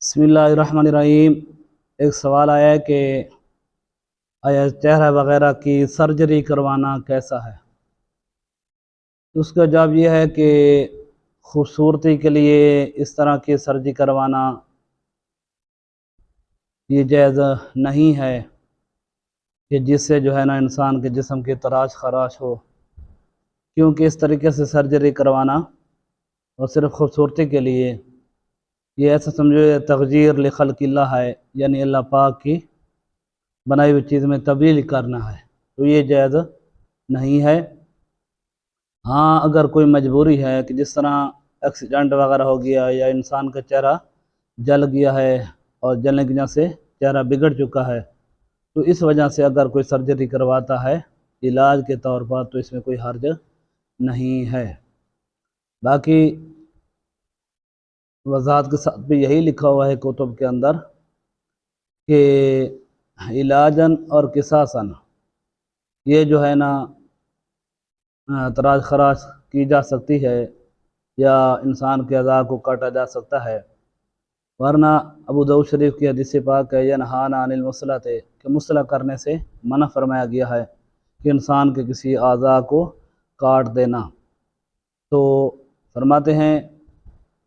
بسم اللہ الرحمن الرحیم۔ ایک سوال آیا ہے کہ آیا چہرہ وغیرہ کی سرجری کروانا کیسا ہے؟ اس کا جواب یہ ہے کہ خوبصورتی کے لیے اس طرح کی سرجری کروانا یہ جائز نہیں ہے کہ جس سے جو ہے نا انسان کے جسم کی تراش خراش ہو، کیونکہ اس طریقے سے سرجری کروانا اور صرف خوبصورتی کے لیے یہ ایسا سمجھو یہ تغییر لخلق اللہ ہے، یعنی اللہ پاک کی بنائی ہوئی چیز میں تبدیل کرنا ہے، تو یہ جائز نہیں ہے۔ ہاں اگر کوئی مجبوری ہے کہ جس طرح ایکسیڈنٹ وغیرہ ہو گیا یا انسان کا چہرہ جل گیا ہے اور جلنے کی وجہ سے چہرہ بگڑ چکا ہے، تو اس وجہ سے اگر کوئی سرجری کرواتا ہے علاج کے طور پر تو اس میں کوئی حرج نہیں ہے۔ باقی وضاحت کے ساتھ بھی یہی لکھا ہوا ہے کتب کے اندر کہ علاجاً اور قصاصاً یہ جو ہے نا تراش خراش کی جا سکتی ہے یا انسان کے اعضاء کو کاٹا جا سکتا ہے، ورنہ ابو داؤد شریف کی حدیث پاک ہے ینہانا عن المصلۃ کہ مصلح کرنے سے منع فرمایا گیا ہے کہ انسان کے کسی اعضاء کو کاٹ دینا۔ تو فرماتے ہیں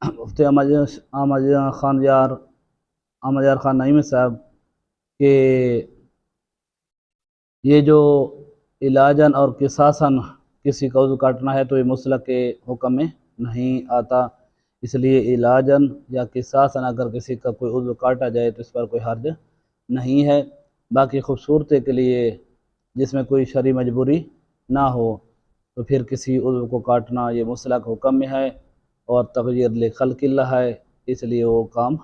مفتی احمد یار خان نعیمی صاحب کہ یہ جو علاجاً اور قصاصاً کسی کا عضو کاٹنا ہے تو یہ مصلح کے حکم میں نہیں آتا، اس لیے علاجاً یا قصاصاً اگر کسی کا کوئی عضو کاٹا جائے تو اس پر کوئی حرج نہیں ہے۔ باقی خوبصورتی کے لیے جس میں کوئی شرعی مجبوری نہ ہو تو پھر کسی عضو کو کاٹنا یہ مصلح کے حکم میں ہے اور تغیر لخلق اللہ ہے، اس لیے وہ کام